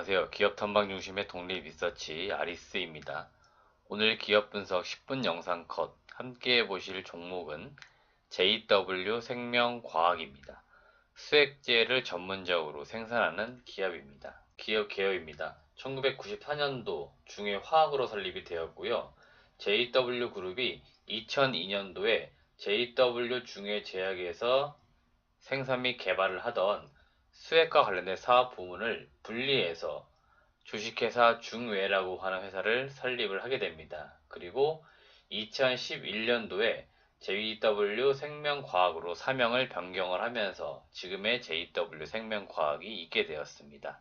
안녕하세요. 기업 탐방 중심의 독립 리서치 아리스입니다. 오늘 기업 분석 10분 영상 컷 함께 보실 종목은 JW 생명과학입니다. 수액제를 전문적으로 생산하는 기업입니다. 기업 개요입니다. 1994년도 중에 화학으로 설립이 되었고요. JW 그룹이 2002년도에 JW 중해제약에서 생산 및 개발을 하던 수액과 관련된 사업 부문을 분리해서 주식회사 중외라고 하는 회사를 설립을 하게 됩니다. 그리고 2011년도에 JW 생명과학으로 사명을 변경을 하면서 지금의 JW 생명과학이 있게 되었습니다.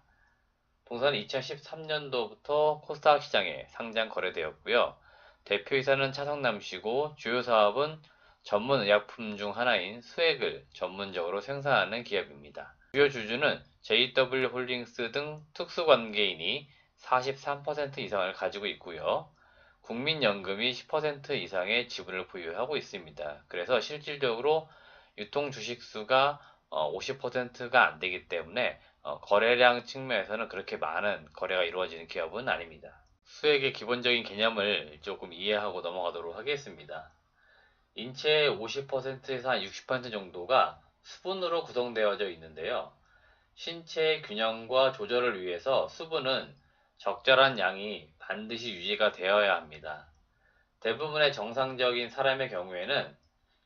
동사는 2013년도부터 코스닥 시장에 상장 거래되었고요. 대표이사는 차성남씨고 주요 사업은 전문 의약품 중 하나인 수액을 전문적으로 생산하는 기업입니다. 주요 주주는 JW홀딩스 등 특수관계인이 43% 이상을 가지고 있고요. 국민연금이 10% 이상의 지분을 보유하고 있습니다. 그래서 실질적으로 유통 주식수가 50%가 안 되기 때문에 거래량 측면에서는 그렇게 많은 거래가 이루어지는 기업은 아닙니다. 수액의 기본적인 개념을 조금 이해하고 넘어가도록 하겠습니다. 인체의 50%에서 한 60% 정도가 수분으로 구성되어져 있는데요. 신체의 균형과 조절을 위해서 수분은 적절한 양이 반드시 유지가 되어야 합니다. 대부분의 정상적인 사람의 경우에는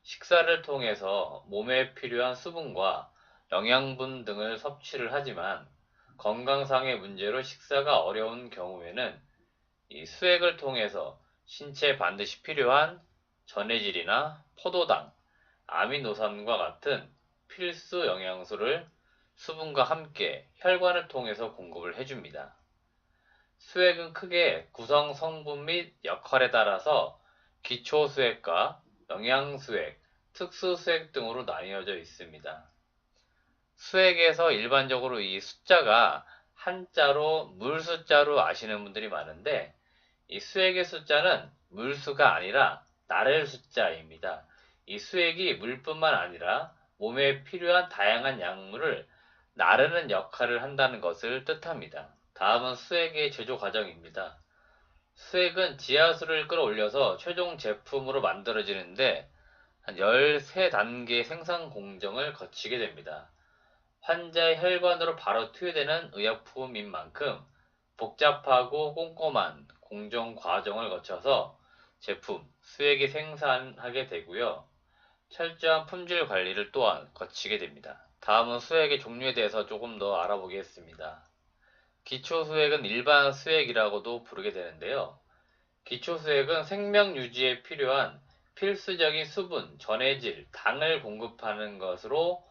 식사를 통해서 몸에 필요한 수분과 영양분 등을 섭취를 하지만 건강상의 문제로 식사가 어려운 경우에는 이 수액을 통해서 신체에 반드시 필요한 전해질이나 포도당, 아미노산과 같은 필수 영양소를 수분과 함께 혈관을 통해서 공급을 해줍니다. 수액은 크게 구성 성분 및 역할에 따라서 기초수액과 영양수액, 특수수액 등으로 나뉘어져 있습니다. 수액에서 일반적으로 이 숫자가 한자로 물숫자로 아시는 분들이 많은데 이 수액의 숫자는 물수가 아니라 나를 숫자입니다. 이 수액이 물뿐만 아니라 몸에 필요한 다양한 약물을 나르는 역할을 한다는 것을 뜻합니다. 다음은 수액의 제조 과정입니다. 수액은 지하수를 끌어올려서 최종 제품으로 만들어지는데 한 13단계 생산 공정을 거치게 됩니다. 환자의 혈관으로 바로 투여되는 의약품인 만큼 복잡하고 꼼꼼한 공정 과정을 거쳐서 제품, 수액이 생산하게 되고요. 철저한 품질 관리를 또한 거치게 됩니다. 다음은 수액의 종류에 대해서 조금 더 알아보겠습니다. 기초수액은 일반 수액이라고도 부르게 되는데요. 기초수액은 생명 유지에 필요한 필수적인 수분, 전해질, 당을 공급하는 것으로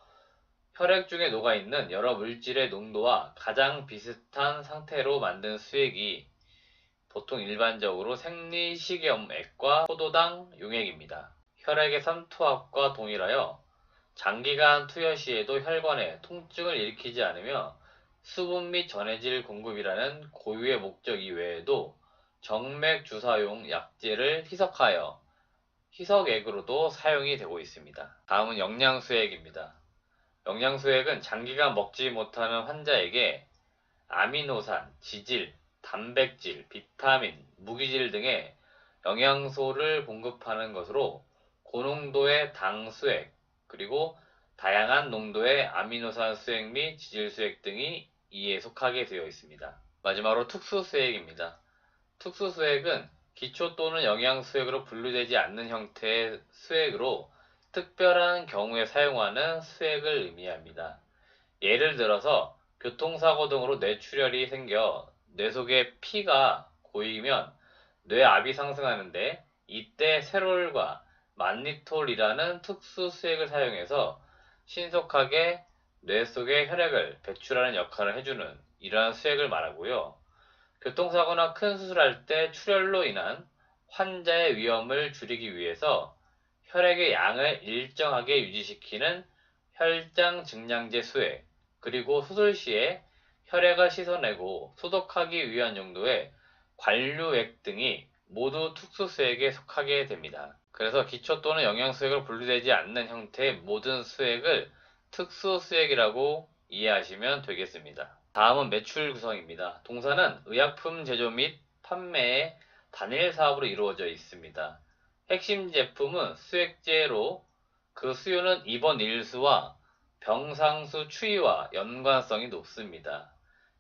혈액 중에 녹아있는 여러 물질의 농도와 가장 비슷한 상태로 만든 수액이 보통 일반적으로 생리식염액과 포도당 용액입니다. 혈액의 삼투압과 동일하여 장기간 투여 시에도 혈관에 통증을 일으키지 않으며 수분 및 전해질 공급이라는 고유의 목적 이외에도 정맥 주사용 약제를 희석하여 희석액으로도 사용이 되고 있습니다. 다음은 영양수액입니다. 영양수액은 장기간 먹지 못하는 환자에게 아미노산, 지질, 단백질, 비타민, 무기질 등의 영양소를 공급하는 것으로 고농도의 당 수액, 그리고 다양한 농도의 아미노산 수액 및 지질 수액 등이 이에 속하게 되어 있습니다. 마지막으로 특수수액입니다. 특수수액은 기초 또는 영양수액으로 분류되지 않는 형태의 수액으로 특별한 경우에 사용하는 수액을 의미합니다. 예를 들어서 교통사고 등으로 뇌출혈이 생겨 뇌 속에 피가 고이면 뇌압이 상승하는데 이때 세롤과 만리톨이라는 특수 수액을 사용해서 신속하게 뇌 속에 혈액을 배출하는 역할을 해주는 이러한 수액을 말하고요. 교통사고나 큰 수술할 때 출혈로 인한 환자의 위험을 줄이기 위해서 혈액의 양을 일정하게 유지시키는 혈장 증량제 수액, 그리고 수술 시에 혈액을 씻어내고 소독하기 위한 용도의 관류액 등이 모두 특수수액에 속하게 됩니다. 그래서 기초 또는 영양수액으로 분류되지 않는 형태의 모든 수액을 특수수액이라고 이해하시면 되겠습니다. 다음은 매출 구성입니다. 동사는 의약품 제조 및 판매의 단일 사업으로 이루어져 있습니다. 핵심 제품은 수액제로 그 수요는 입원 일수와 병상수 추이와 연관성이 높습니다.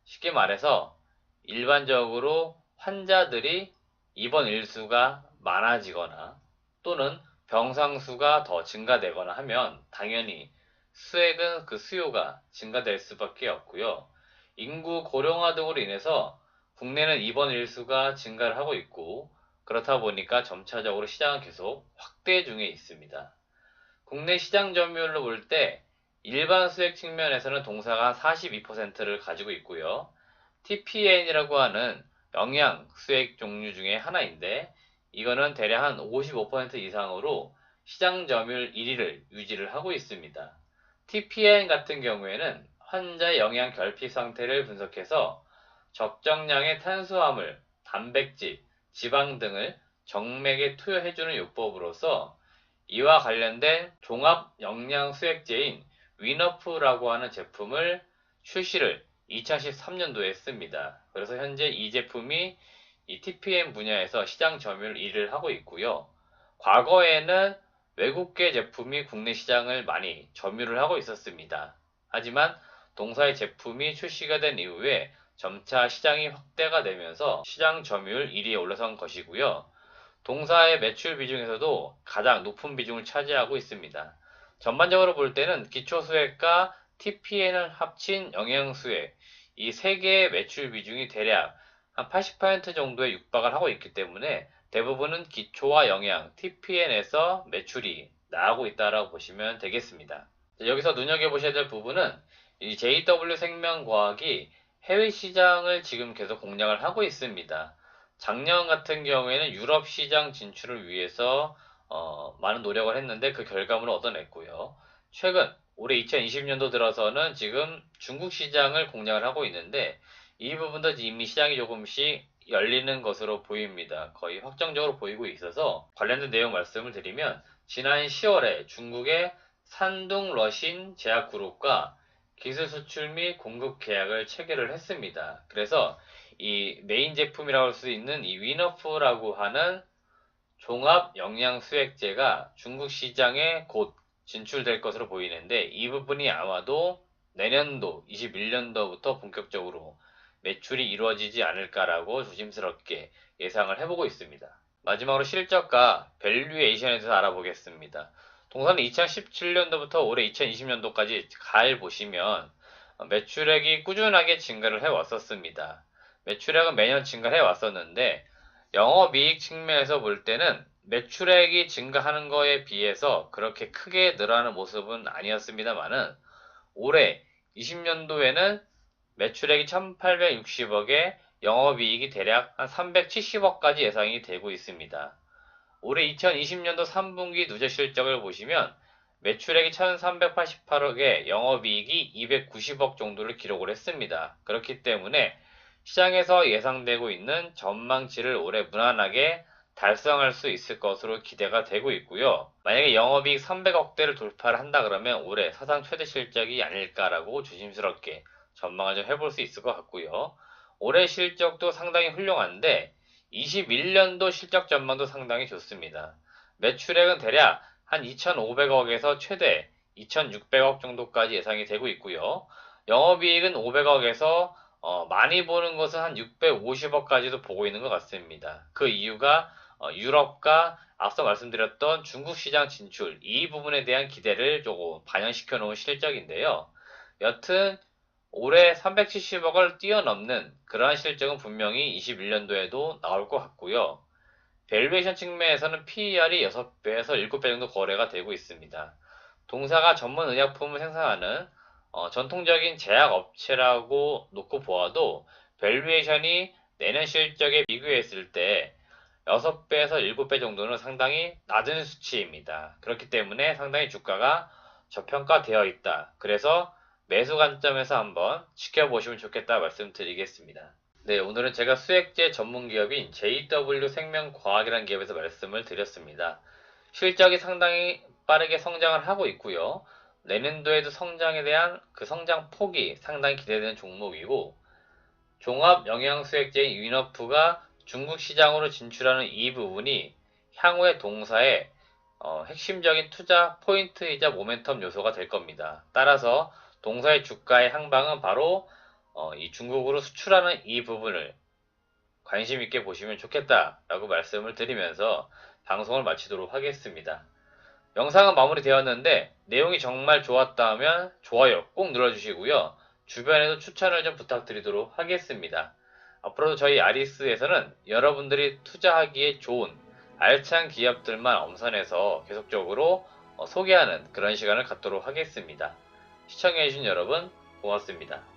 쉽게 말해서 일반적으로 환자들이 입원 일수가 많아지거나 또는 병상수가 더 증가되거나 하면 당연히 수액은 그 수요가 증가될 수밖에 없고요. 인구 고령화 등으로 인해서 국내는 입원 일수가 증가를 하고 있고 그렇다 보니까 점차적으로 시장은 계속 확대 중에 있습니다. 국내 시장 점유율로 볼 때 일반 수액 측면에서는 동사가 42%를 가지고 있고요. TPN이라고 하는 영양 수액 종류 중에 하나인데 이거는 대략 한 55% 이상으로 시장 점유율 1위를 유지를 하고 있습니다. TPN 같은 경우에는 환자의 영양 결핍 상태를 분석해서 적정량의 탄수화물, 단백질, 지방 등을 정맥에 투여해주는 요법으로서 이와 관련된 종합 영양 수액제인 위너프라고 하는 제품을 출시를 2013년도에 했습니다. 그래서 현재 이 제품이 이 TPM 분야에서 시장 점유율 1위를 하고 있고요. 과거에는 외국계 제품이 국내 시장을 많이 점유를 하고 있었습니다. 하지만 동사의 제품이 출시가 된 이후에 점차 시장이 확대가 되면서 시장 점유율 1위에 올라선 것이고요. 동사의 매출 비중에서도 가장 높은 비중을 차지하고 있습니다. 전반적으로 볼 때는 기초수액과 TPN을 합친 영양수액, 이 세 개의 매출 비중이 대략 한 80% 정도에 육박을 하고 있기 때문에 대부분은 기초와 영양, TPN에서 매출이 나오고 있다고 보시면 되겠습니다. 여기서 눈여겨보셔야 될 부분은 이 JW생명과학이 해외 시장을 지금 계속 공략을 하고 있습니다. 작년 같은 경우에는 유럽 시장 진출을 위해서 많은 노력을 했는데 그 결과물을 얻어냈고요. 최근 올해 2020년도 들어서는 지금 중국 시장을 공략을 하고 있는데 이 부분도 이미 시장이 조금씩 열리는 것으로 보입니다. 거의 확정적으로 보이고 있어서 관련된 내용 말씀을 드리면 지난 10월에 중국의 산둥러신 제약그룹과 기술 수출 및 공급 계약을 체결을 했습니다. 그래서 이 메인 제품이라고 할 수 있는 이 위너프라고 하는 종합 영양 수액제가 중국 시장에 곧 진출될 것으로 보이는데 이 부분이 아마도 내년도 21년도부터 본격적으로 매출이 이루어지지 않을까라고 조심스럽게 예상을 해보고 있습니다. 마지막으로 실적과 밸류에이션에 대해서 알아보겠습니다. 동사는 2017년도부터 올해 2020년도까지 잘 보시면 매출액이 꾸준하게 증가를 해왔었습니다. 매출액은 매년 증가를 해왔었는데 영업이익 측면에서 볼 때는 매출액이 증가하는 거에 비해서 그렇게 크게 늘어나는 모습은 아니었습니다만은 올해 20년도에는 매출액이 1860억에 영업이익이 대략 한 370억까지 예상이 되고 있습니다. 올해 2020년도 3분기 누적 실적을 보시면 매출액이 1388억에 영업이익이 290억 정도를 기록을 했습니다. 그렇기 때문에 시장에서 예상되고 있는 전망치를 올해 무난하게 달성할 수 있을 것으로 기대가 되고 있고요. 만약에 영업이익 300억대를 돌파를 한다 그러면 올해 사상 최대 실적이 아닐까라고 조심스럽게 전망을 좀 해볼 수 있을 것 같고요. 올해 실적도 상당히 훌륭한데 21년도 실적 전망도 상당히 좋습니다. 매출액은 대략 한 2,500억에서 최대 2,600억 정도까지 예상이 되고 있고요. 영업이익은 500억에서 많이 보는 것은 한 650억까지도 보고 있는 것 같습니다. 그 이유가 유럽과 앞서 말씀드렸던 중국 시장 진출 이 부분에 대한 기대를 조금 반영시켜 놓은 실적인데요. 여튼 올해 370억을 뛰어넘는 그러한 실적은 분명히 21년도에도 나올 것 같고요. 밸류에이션 측면에서는 PER이 6배에서 7배 정도 거래가 되고 있습니다. 동사가 전문 의약품을 생산하는 전통적인 제약업체라고 놓고 보아도 밸류에이션이 내년 실적에 비교했을 때 6배에서 7배 정도는 상당히 낮은 수치입니다. 그렇기 때문에 상당히 주가가 저평가되어 있다. 그래서 매수 관점에서 한번 지켜보시면 좋겠다 말씀드리겠습니다. 네, 오늘은 제가 수액제 전문기업인 JW생명과학이라는 기업에서 말씀을 드렸습니다. 실적이 상당히 빠르게 성장을 하고 있고요. 내년도에도 성장에 대한 그 성장 폭이 상당히 기대되는 종목이고, 종합 영양수액제인 위너프가 중국 시장으로 진출하는 이 부분이 향후의 동사의 핵심적인 투자 포인트이자 모멘텀 요소가 될 겁니다. 따라서 동사의 주가의 향방은 바로 이 중국으로 수출하는 이 부분을 관심 있게 보시면 좋겠다라고 말씀을 드리면서 방송을 마치도록 하겠습니다. 영상은 마무리되었는데 내용이 정말 좋았다면 좋아요 꼭 눌러주시고요. 주변에도 추천을 좀 부탁드리도록 하겠습니다. 앞으로도 저희 아리스에서는 여러분들이 투자하기에 좋은 알찬 기업들만 엄선해서 계속적으로 소개하는 그런 시간을 갖도록 하겠습니다. 시청해주신 여러분 고맙습니다.